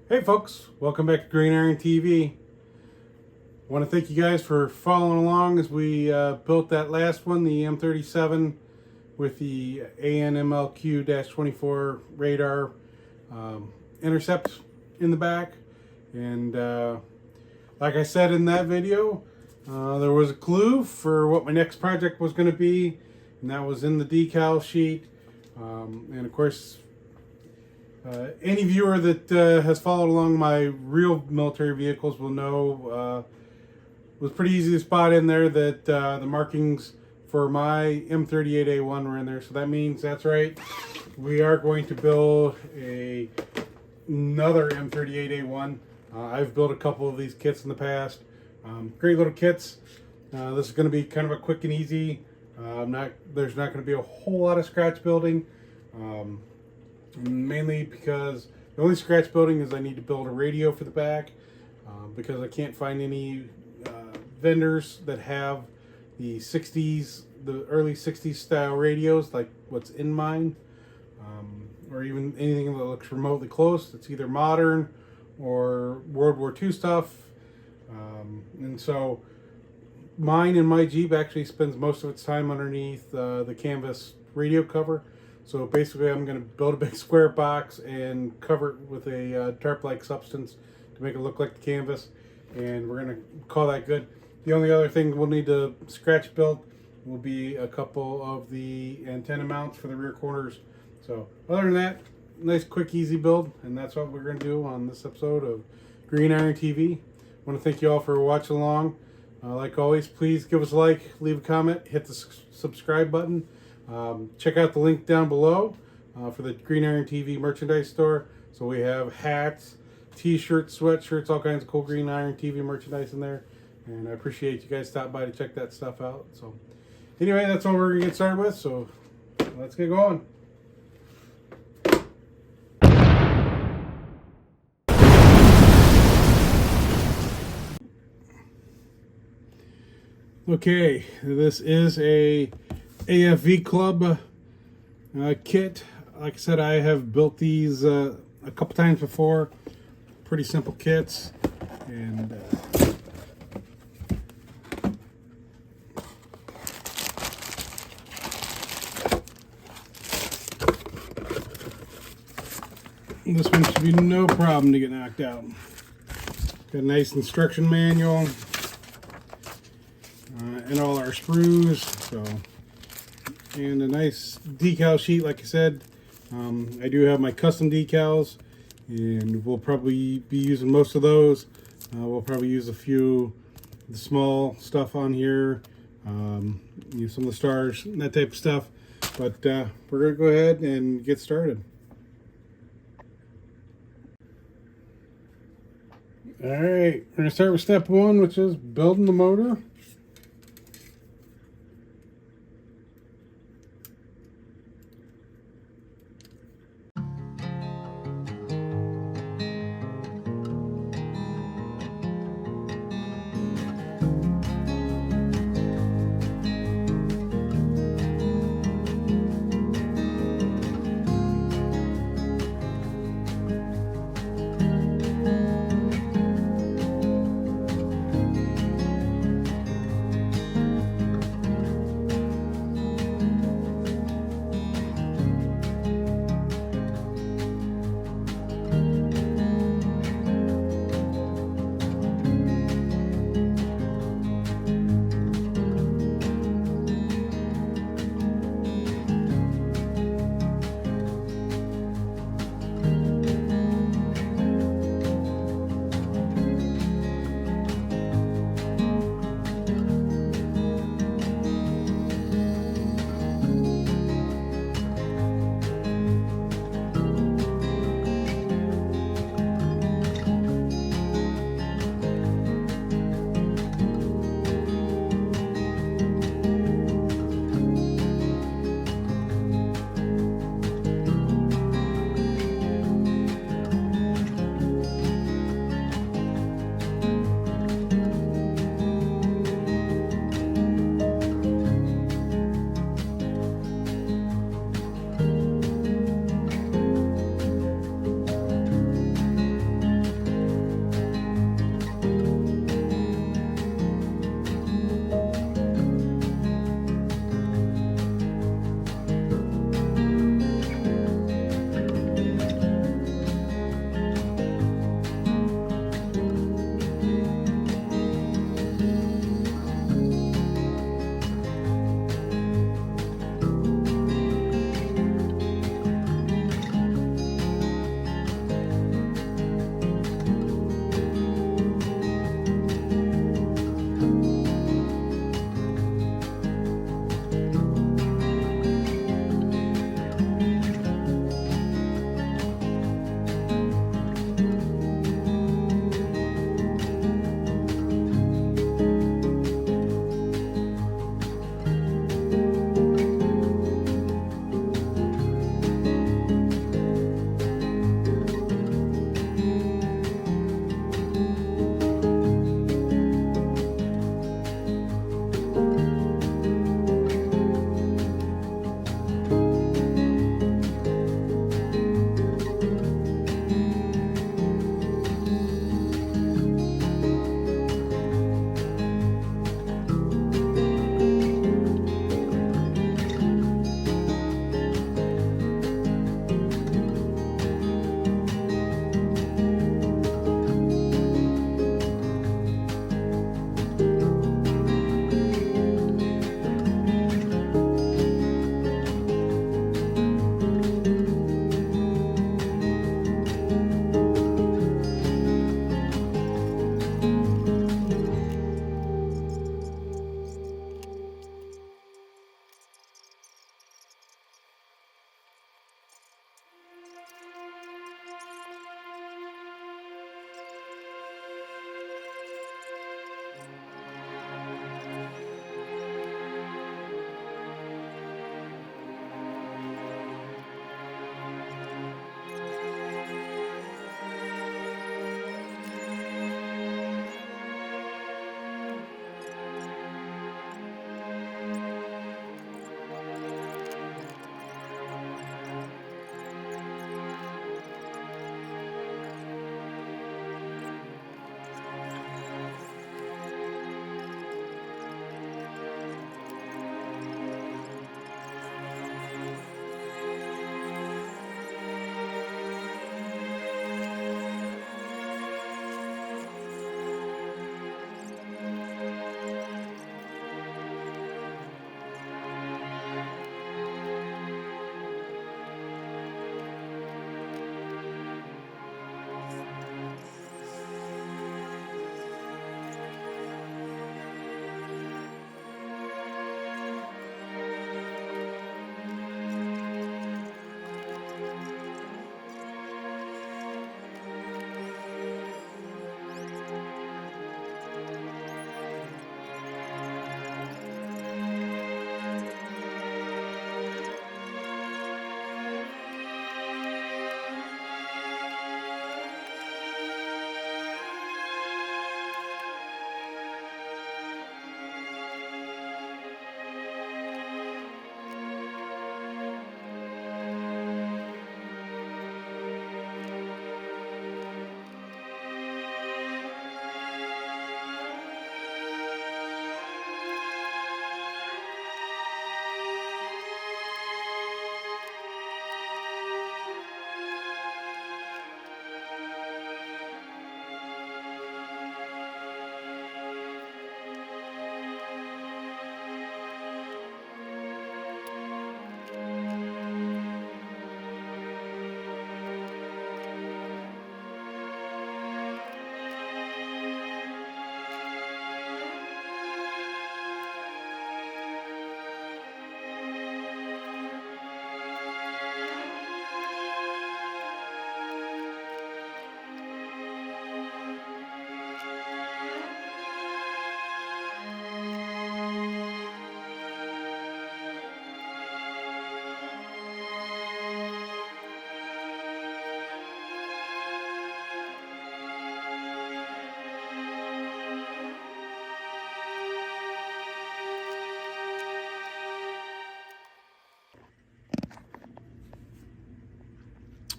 Hey folks, welcome back to Green Iron TV. I want to thank you guys for following along as we built that last one, the M37 with the ANMLQ-24 radar intercept in the back. And like I said in that video, there was a clue for what my next project was going to be, and that was in the decal sheet. And of course, any viewer that has followed along my real military vehicles will know it was pretty easy to spot in there that the markings for my M38a1 were in there. So that means, that's right, we are going to build another M38a1. I've built a couple of these kits in the past. Great little kits. This is going to be kind of a quick and easy. There's not going to be a whole lot of scratch building. Mainly because the only scratch building is I need to build a radio for the back, because I can't find any vendors that have the early 60s style radios like what's in mine, or even anything that looks remotely close. It's either modern or World War II stuff, and so mine and my Jeep actually spends most of its time underneath the canvas radio cover. So basically I'm going to build a big square box and cover it with a tarp-like substance to make it look like the canvas, and we're going to call that good. The only other thing we'll need to scratch build will be a couple of the antenna mounts for the rear corners. So other than that, nice quick easy build, and that's what we're going to do on this episode of Green Iron TV. I want to thank you all for watching along. Like always, please give us a like, leave a comment, hit the subscribe button. Check out the link down below for the Green Iron TV merchandise store. So we have hats, t-shirts, sweatshirts, all kinds of cool Green Iron TV merchandise in there. And I appreciate you guys stopping by to check that stuff out. So anyway, that's all we're going to get started with. So let's get going. Okay, this is a AFV Club kit. Like I said, I have built these a couple times before. Pretty simple kits, and this one should be no problem to get knocked out. Got a nice instruction manual and all our sprues. So. And a nice decal sheet, like I said. I do have my custom decals, and we'll probably be using most of those. We'll probably use a few of the small stuff on here, some of the stars and that type of stuff. But we're going to go ahead and get started. Alright, we're going to start with step one, which is building the motor.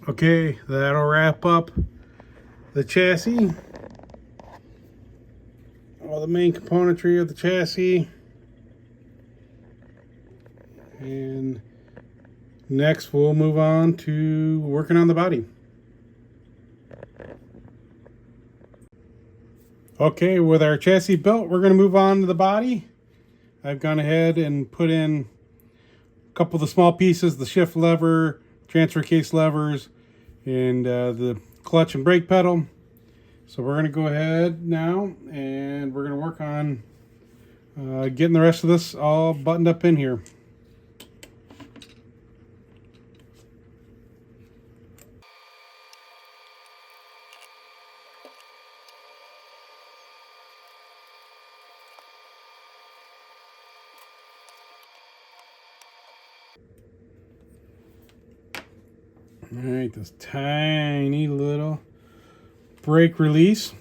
Okay, that'll wrap up the chassis. All the main componentry of the chassis. And next we'll move on to working on the body. Okay, with our chassis built, we're going to move on to the body. I've gone ahead and put in a couple of the small pieces, the shift lever, transfer case levers, and the clutch and brake pedal. So we're going to go ahead now and we're going to work on getting the rest of this all buttoned up in here. All right, this tiny little brake release.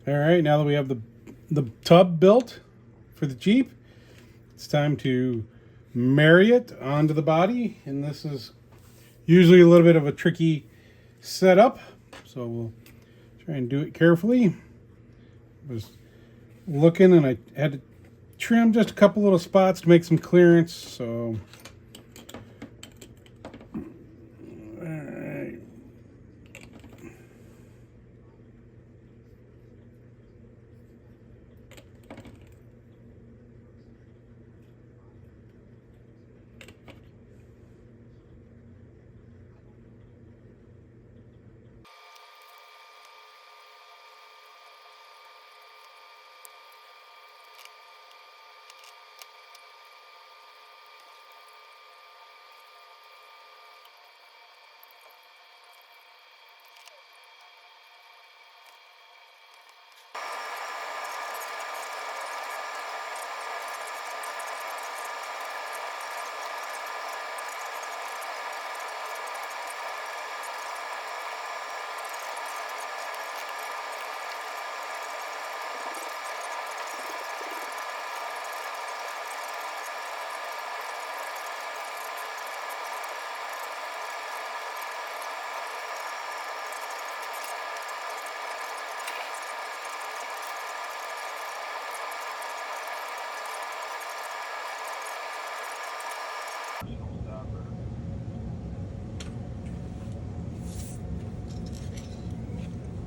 All right, now that we have the tub built for the Jeep, it's time to marry it onto the body. And this is usually a little bit of a tricky setup, so we'll try and do it carefully. I was looking and I had to trim just a couple little spots to make some clearance, so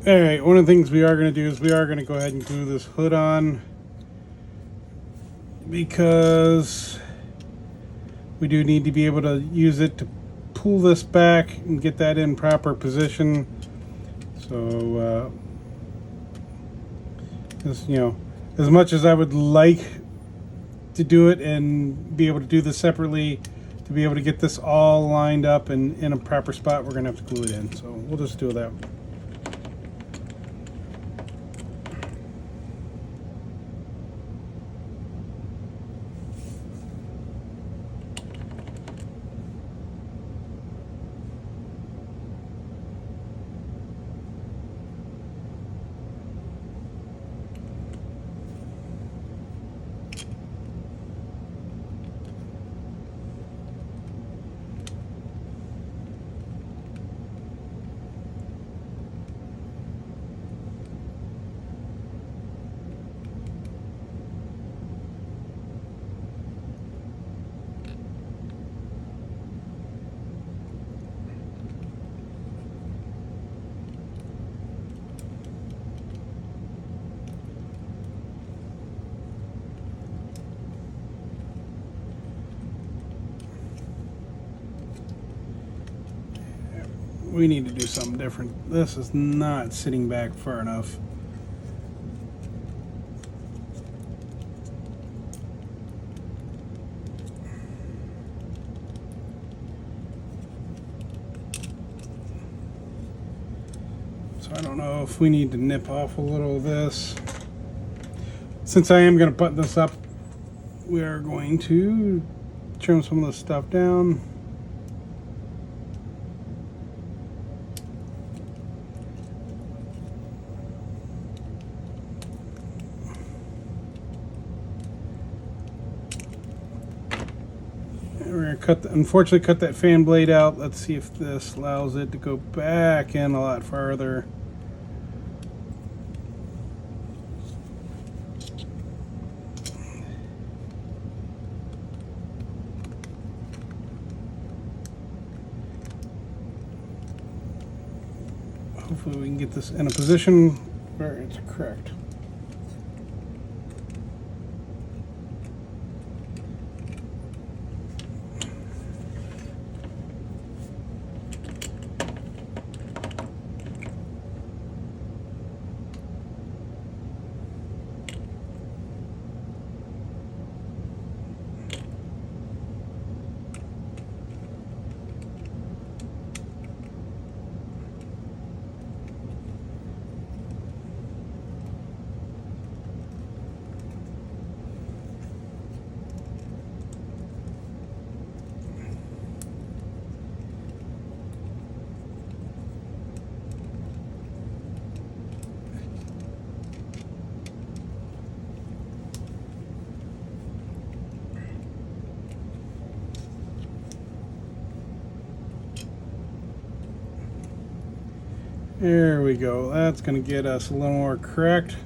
all right, one of the things we are going to do is we are going to go ahead and glue this hood on, because we do need to be able to use it to pull this back and get that in proper position. So this, you know, as much as I would like to do it and be able to do this separately, to be able to get this all lined up and in a proper spot, we're going to have to glue it in. So we'll just do that. we need to do something different. This is not sitting back far enough. So I don't know if we need to nip off a little of this. Since I am going to button this up, we are going to trim some of this stuff down. We're going to unfortunately cut that fan blade out. Let's see if this allows it to go back in a lot farther. Hopefully we can get this in a position where it's correct. There we go. That's going to get us a little more correct.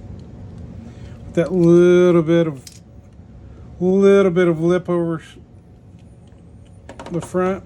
With that little bit of lip over the front.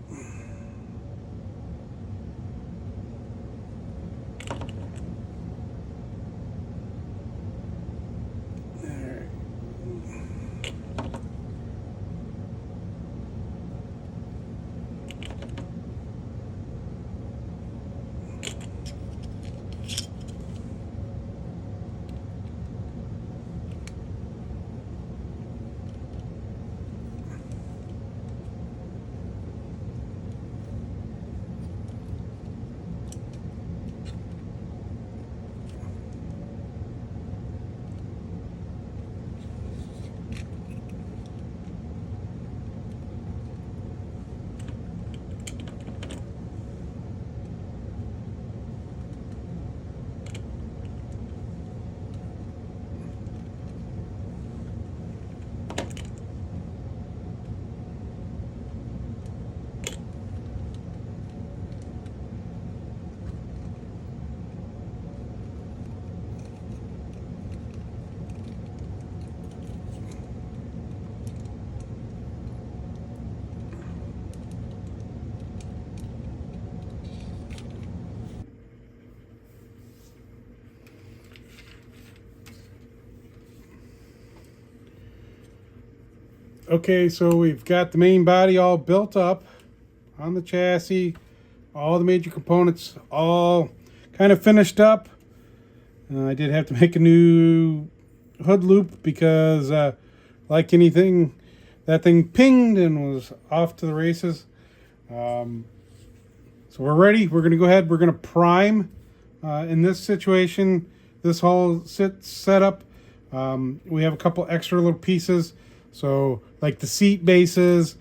Okay, so we've got the main body all built up on the chassis, all the major components all kind of finished up. I did have to make a new hood loop because like anything, that thing pinged and was off to the races. So we're ready. We're going to go ahead. We're going to prime. In this situation, this whole setup, we have a couple extra little pieces. So like the seat bases,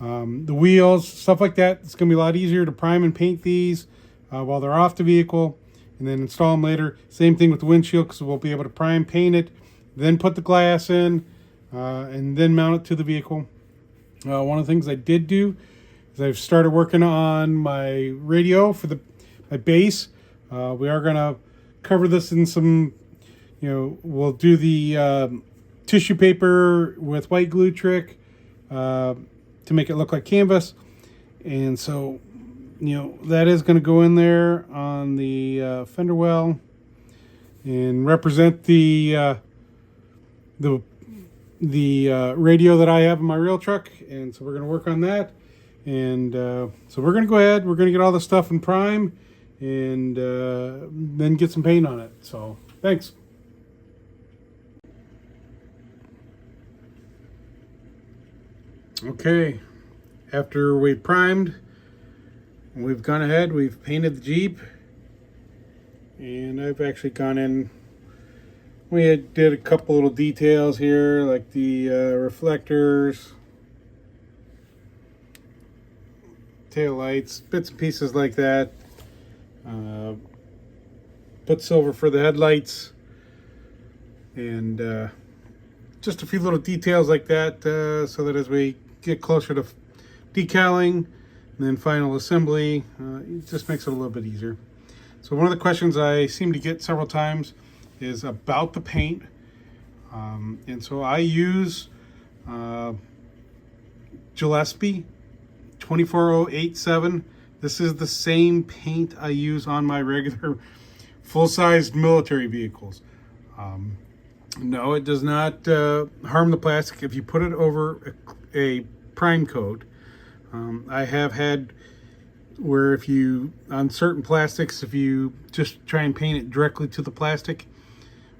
the wheels, stuff like that. It's going to be a lot easier to prime and paint these while they're off the vehicle and then install them later. Same thing with the windshield, because we'll be able to prime, paint it, then put the glass in, and then mount it to the vehicle. One of the things I did do is I've started working on my radio for my base. We are going to cover this in some, we'll do the tissue paper with white glue trick to make it look like canvas. And so, that is going to go in there on the fender well and represent the radio that I have in my real truck. And so we're going to work on that. And so we're going to go ahead, we're going to get all this stuff in prime, and then get some paint on it. So thanks. Okay, after we primed, we've gone ahead, we've painted the Jeep, and I've actually gone in, did a couple little details here, like the reflectors, tail lights, bits and pieces like that. Put silver for the headlights, and just a few little details like that, so that as we get closer to decaling and then final assembly, it just makes it a little bit easier. So one of the questions I seem to get several times is about the paint, and so I use Gillespie 24087. This is the same paint I use on my regular full-sized military vehicles. No, it does not harm the plastic if you put it over a prime coat. I have had where if you, on certain plastics, if you just try and paint it directly to the plastic,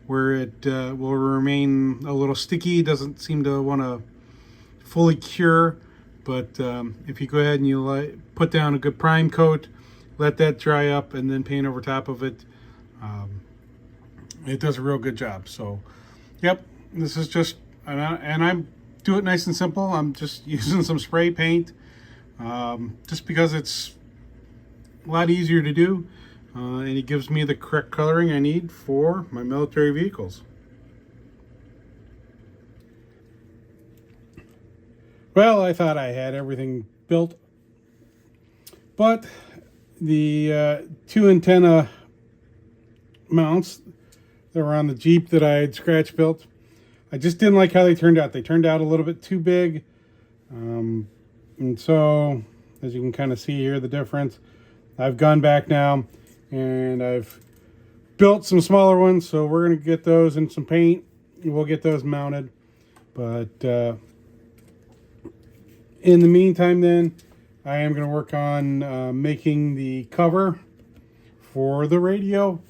where it will remain a little sticky, doesn't seem to want to fully cure. But if you go ahead and you put down a good prime coat, let that dry up, and then paint over top of it, it does a real good job. So yep, this is just, and I do it nice and simple. I'm just using some spray paint, just because it's a lot easier to do, and it gives me the correct coloring I need for my military vehicles. Well, I thought I had everything built, but the two antenna mounts that were on the Jeep that I had scratch built, I just didn't like how they turned out. They turned out a little bit too big, and so as you can kind of see here the difference, I've gone back now and I've built some smaller ones, so we're going to get those in some paint and we'll get those mounted. But in the meantime then, I am going to work on making the cover for the radio,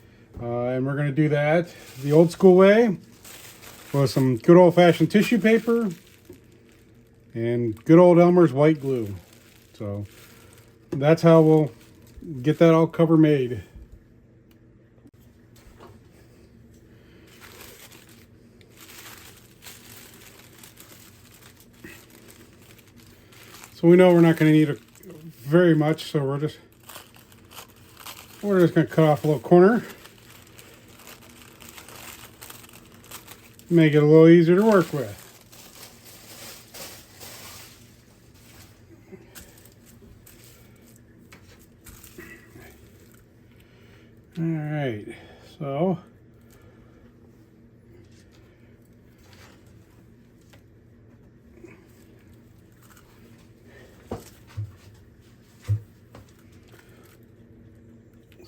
and we're going to do that the old school way with some good old-fashioned tissue paper and good old Elmer's white glue. So that's how we'll get that all cover made. So we know we're not going to need very much, so we're just going to cut off a little corner. Make it a little easier to work with. All right, so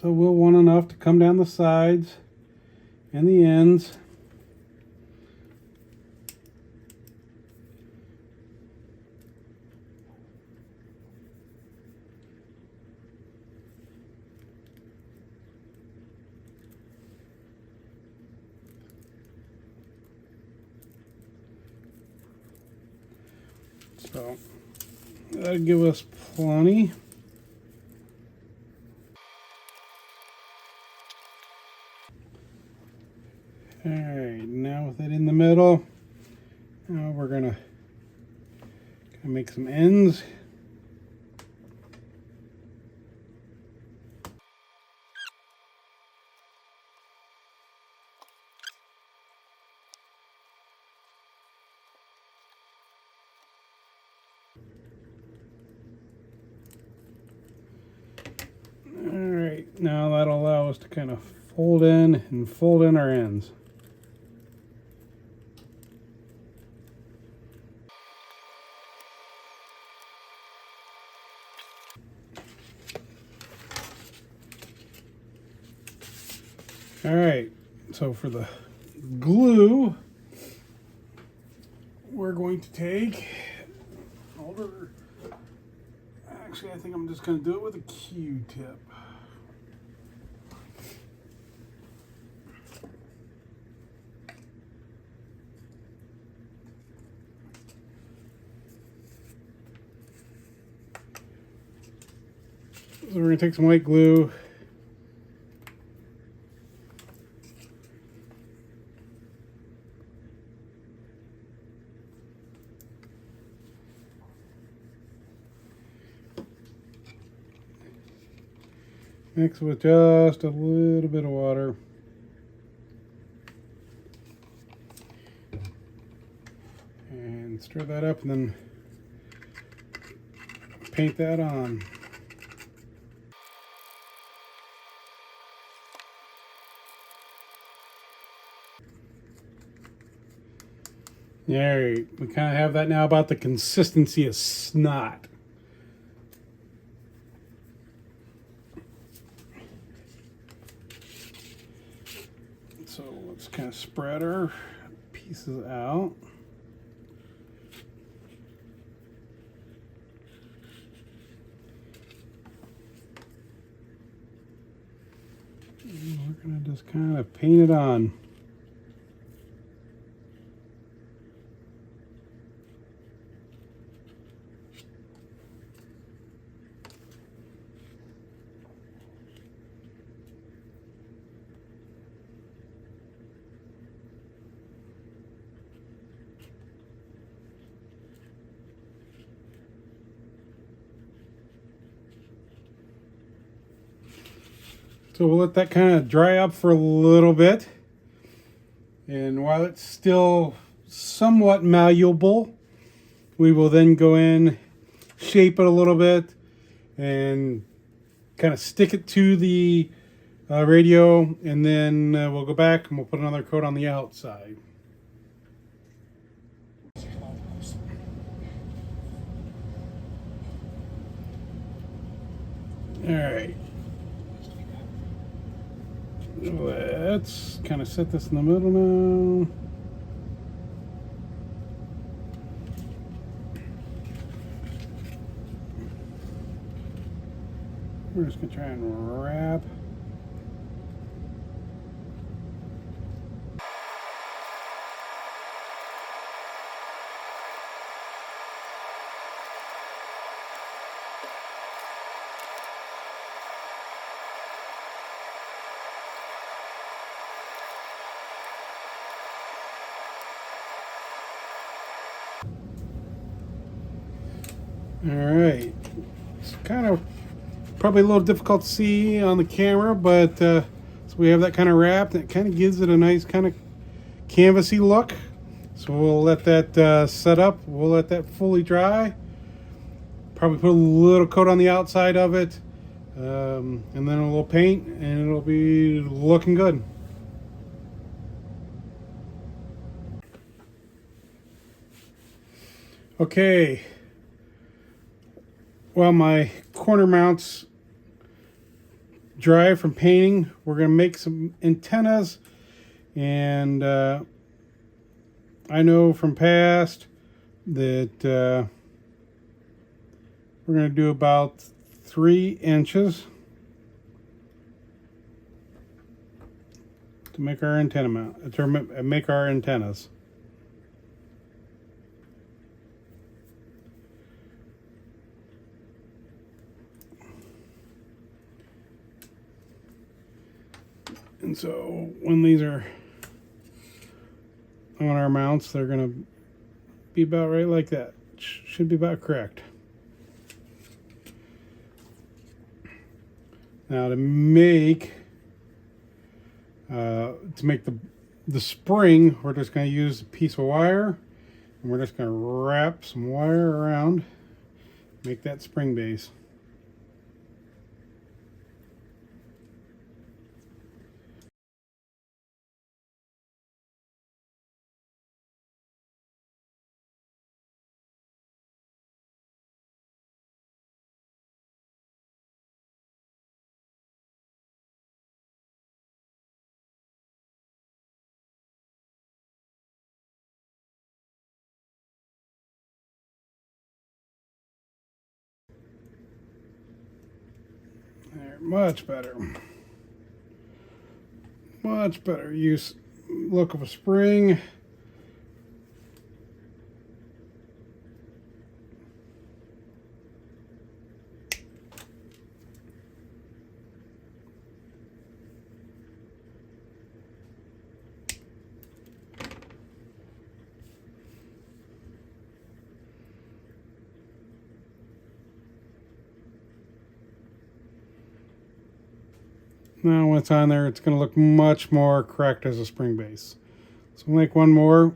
we'll want enough to come down the sides and the ends. So that'll give us plenty. All right, now with it in the middle, now we're gonna make some ends. All right, now that'll allow us to kind of fold in our ends. All right, so for the glue, we're going to take, Actually, I think I'm just going to do it with a Q-tip. So we're going to take some white glue. Mix with just a little bit of water. And stir that up and then paint that on. Alright, we kind of have that now about the consistency of snot. So let's kind of spread our pieces out. And we're going to just kind of paint it on. So we'll let that kind of dry up for a little bit. And while it's still somewhat malleable, we will then go in, shape it a little bit, and kind of stick it to the radio. And then we'll go back and we'll put another coat on the outside. All right. Let's kind of set this in the middle now. We're just going to try and wrap. All right, it's kind of probably a little difficult to see on the camera, but so we have that kind of wrapped, and it kind of gives it a nice kind of canvasy look. So we'll let that set up. We'll let that fully dry. Probably put a little coat on the outside of it, and then a little paint, and it'll be looking good. Okay. While my corner mounts dry from painting, we're going to make some antennas. And I know from past that we're going to do about 3 inches to make our antenna mount, to make our antennas. And so when these are on our mounts, they're going to be about right like that. Should be about correct. Now to make the spring, we're just going to use a piece of wire, and we're just going to wrap some wire around, make that spring base. There, much better. Much better use look of a spring. Now when it's on there, it's going to look much more correct as a spring base. So we'll make one more.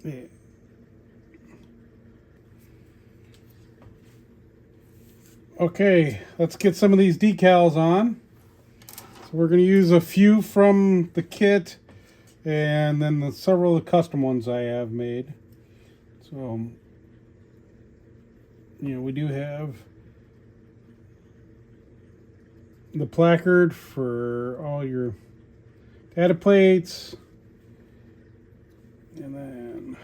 Yeah. Okay, let's get some of these decals on. So we're going to use a few from the kit and then several of the custom ones I have made. So, we do have the placard for all your data plates, and then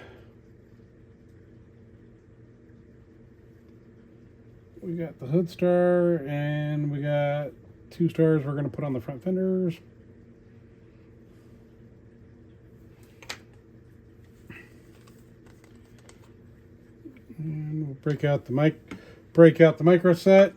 we got the hood star, and we got 2 stars we're going to put on the front fenders. And we'll break out the micro set.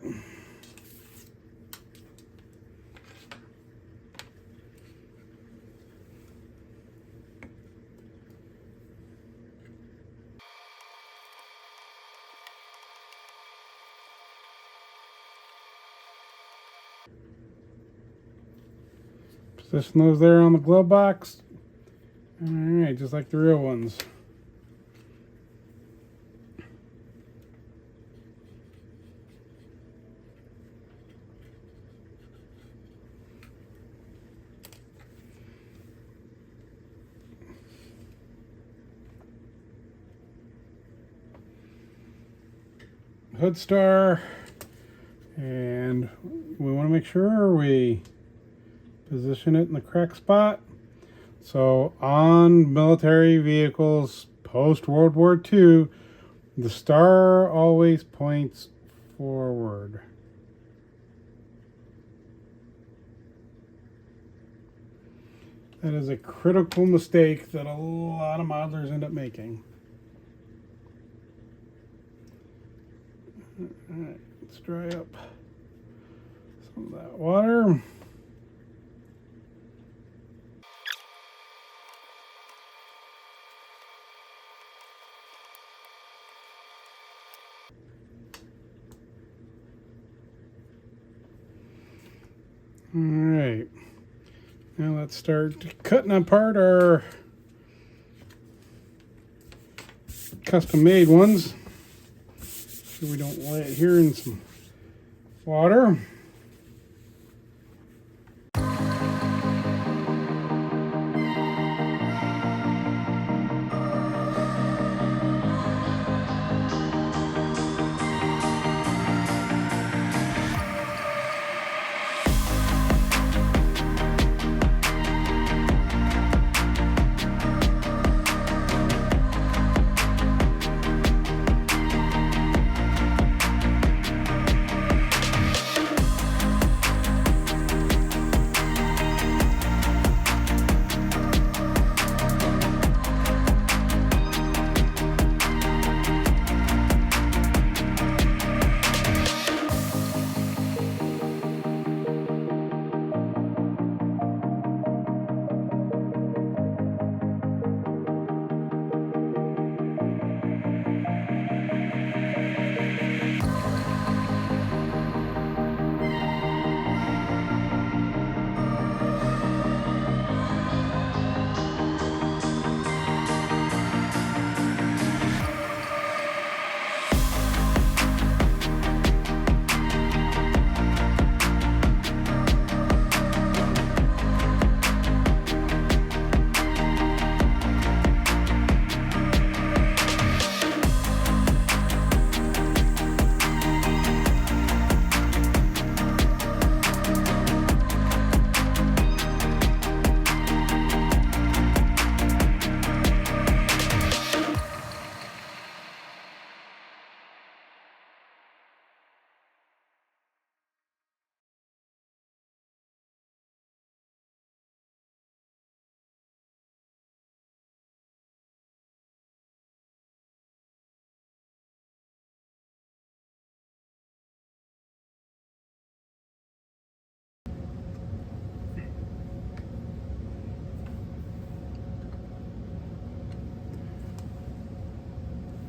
Position those there on the glove box. Alright, just like the real ones. Hood star, and we want to make sure we position it in the correct spot. So on military vehicles post World War II, the star always points forward. That is a critical mistake that a lot of modelers end up making. Alright, let's dry up some of that water. Alright, now let's start cutting apart our custom made ones so we don't lay it here in some water.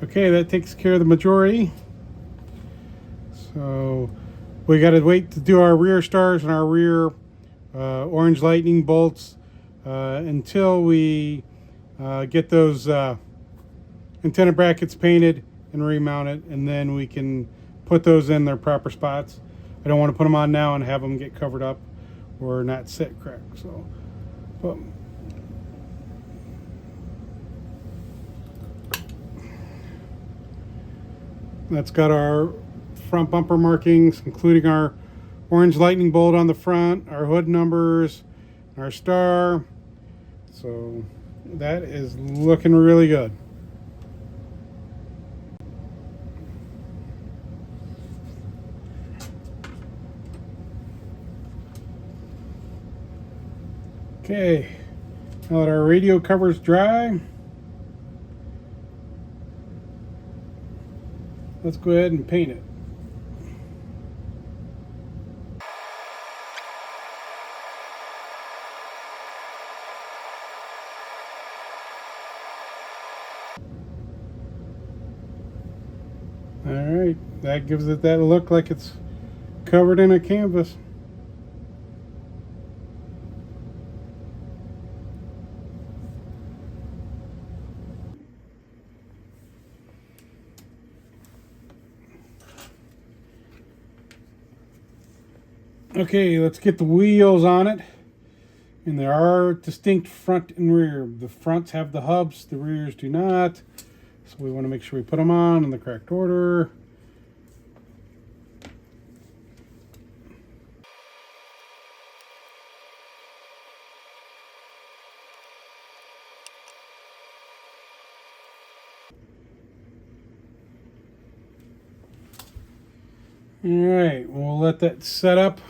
Okay, that takes care of the majority. So we got to wait to do our rear stars and our rear orange lightning bolts until we get those antenna brackets painted and remounted, and then we can put those in their proper spots. I don't want to put them on now and have them get covered up or not sit correct. So, boom. That's got our front bumper markings, including our orange lightning bolt on the front, our hood numbers, our star. So that is looking really good. Okay, now that our radio cover's dry, let's go ahead and paint it. All right, that gives it that look like it's covered in a canvas. Okay, let's get the wheels on it. And there are distinct front and rear. The fronts have the hubs, the rears do not. So we want to make sure we put them on in the correct order. All right, we'll let that set up.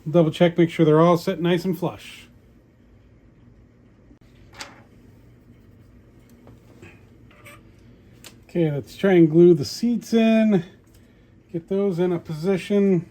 Double check, make sure they're all set nice and flush. Okay, let's try and glue the seats in. Get those in a position.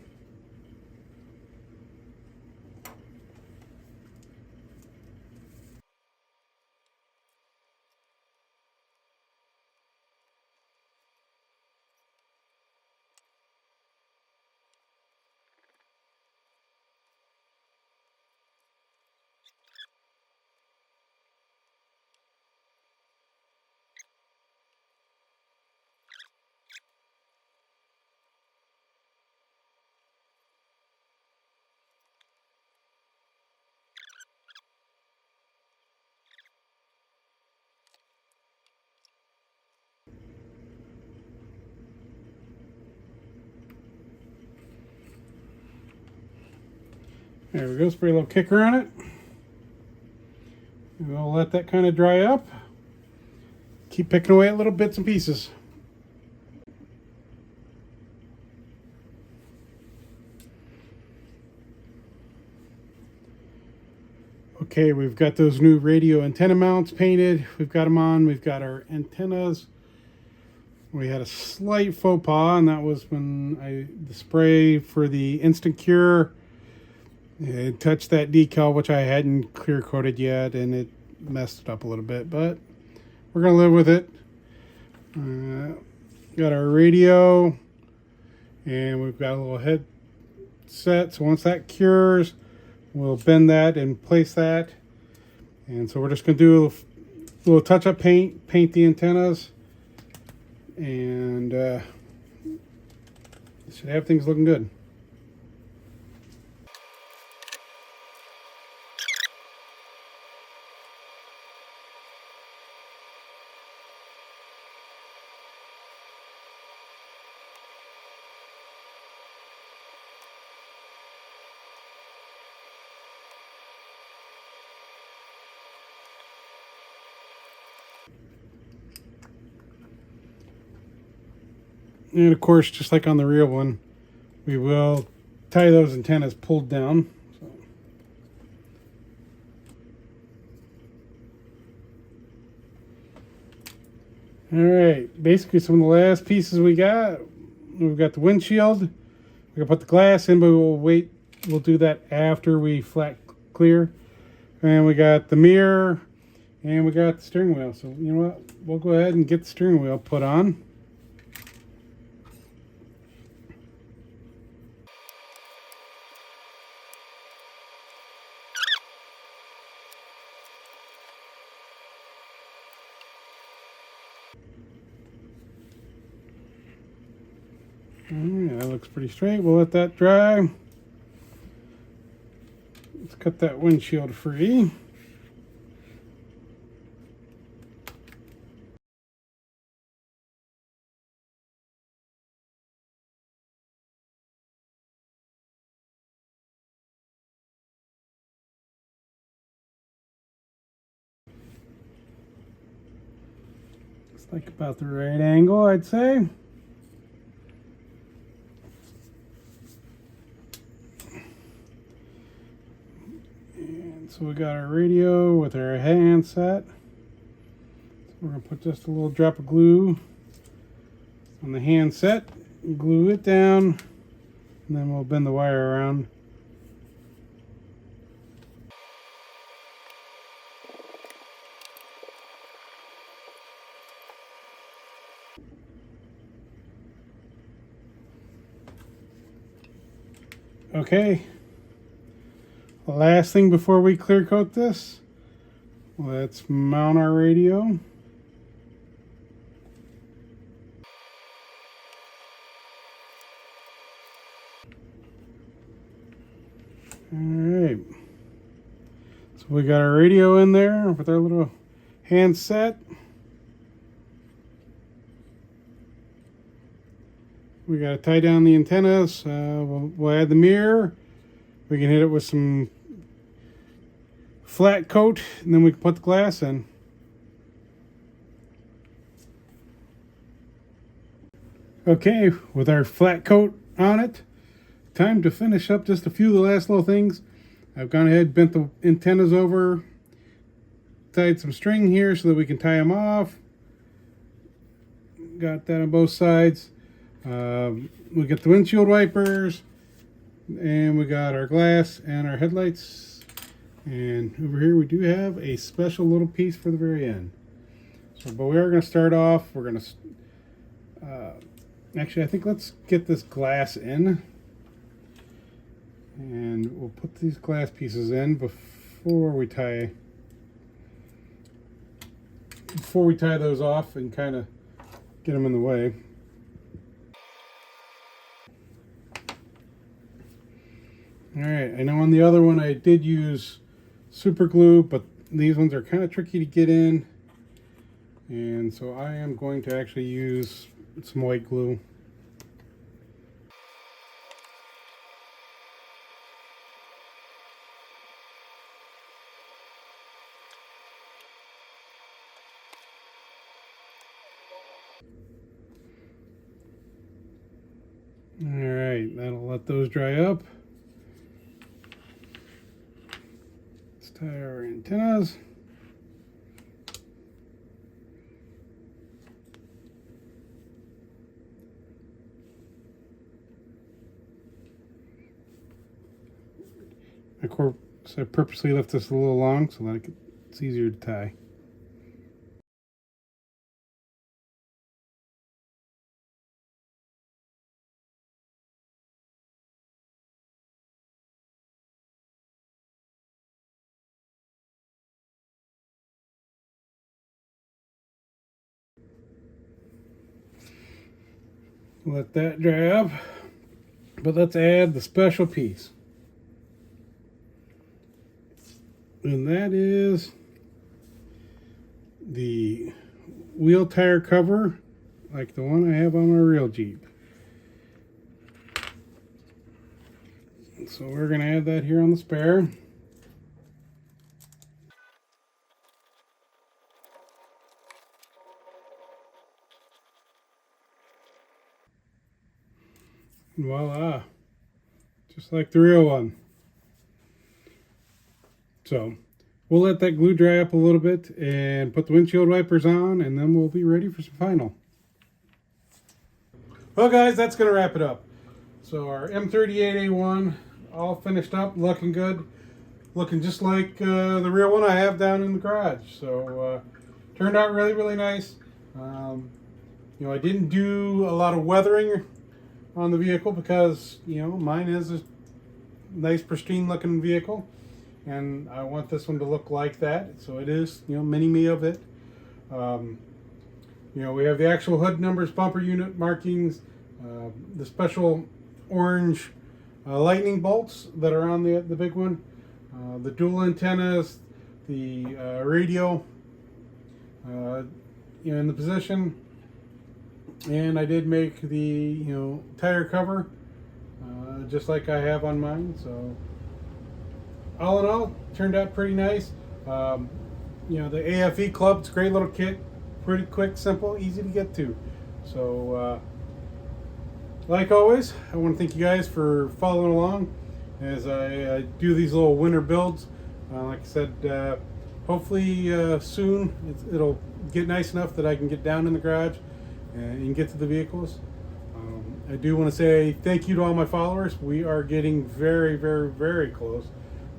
There we go, spray a little kicker on it. And we'll let that kind of dry up. Keep picking away at little bits and pieces. Okay, we've got those new radio antenna mounts painted. We've got them on. We've got our antennas. We had a slight faux pas, and that was when the spray for the instant cure, it touched that decal, which I hadn't clear coated yet, and it messed it up a little bit, but we're gonna live with it. Got our radio, and we've got a little headset. So once that cures, we'll bend that and place that. And so we're just gonna do a little touch-up paint the antennas, and should have things looking good. And of course, just like on the real one, we will tie those antennas pulled down. So. All right, basically some of the last pieces we've got the windshield. We're gonna put the glass in, but we'll do that after we flat clear. And we got the mirror, And we got the steering wheel. So you know what? We'll go ahead and get the steering wheel put on. Alright, that looks pretty straight. We'll let that dry. Let's cut that windshield free. It's like about the right angle, I'd say. So we got our radio with our handset. So we're going to put just a little drop of glue on the handset, glue it down, and then we'll bend the wire around. Okay. Last thing before we clear coat this, let's mount our radio. Alright, so we got our radio in there with our little handset. We got to tie down the antennas. We'll add the mirror. We can hit it with some flat coat, and then we can put the glass in. Okay, with our flat coat on it, time to finish up just a few of the last little things. I've gone ahead, bent the antennas over, tied some string here so that we can tie them off. Got that on both sides. We got the windshield wipers, and we got our glass and our headlights. And over here we do have a special little piece for the very end. So, but we are going to start off. We're going to actually, I think let's get this glass in, and we'll put these glass pieces in before we tie those off and kind of get them in the way. All right, I know on the other one I did use super glue, but these ones are kind of tricky to get in, and so I am going to actually use some white glue. All right, that'll let those dry up. Let's tie our antennas. Of course, I purposely left this a little long so that it's easier to tie. Let that dry up, but let's add the special piece. And that is the wheel tire cover, like the one I have on my real Jeep. So we're going to add that here on the spare. And voila, just like the real one. So we'll let that glue dry up a little bit and put the windshield wipers on, and then we'll be ready for some final. Well guys, that's going to wrap it up. So our M38A1 all finished up, looking good. looking just like the real one I have down in the garage. So turned out really, really nice. You know, I didn't do a lot of weathering on the vehicle because, you know, mine is a nice pristine looking vehicle, and I want this one to look like that. So it is, you know, mini me of it. You know, we have the actual hood numbers, bumper unit markings, the special orange lightning bolts that are on the big one, the dual antennas, the radio, you know, in the position. And I did make the, you know, tire cover just like I have on mine. So all in all, turned out pretty nice. You know, the AFV Club, it's a great little kit, pretty quick, simple, easy to get to. So like always, I want to thank you guys for following along as I do these little winter builds. Like I said, hopefully soon it'll get nice enough that I can get down in the garage and get to the vehicles. I do want to say thank you to all my followers. We are getting very, very, very close.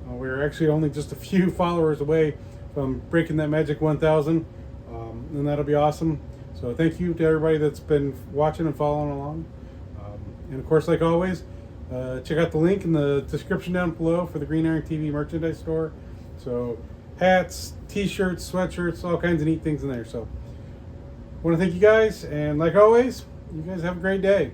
We're actually only just a few followers away from breaking that magic 1,000, and that'll be awesome. So thank you to everybody that's been watching and following along. And of course, like always, check out the link in the description down below for the Green Iron TV merchandise store. So hats, t-shirts, sweatshirts, all kinds of neat things in there. So I want to thank you guys, and like always, you guys have a great day.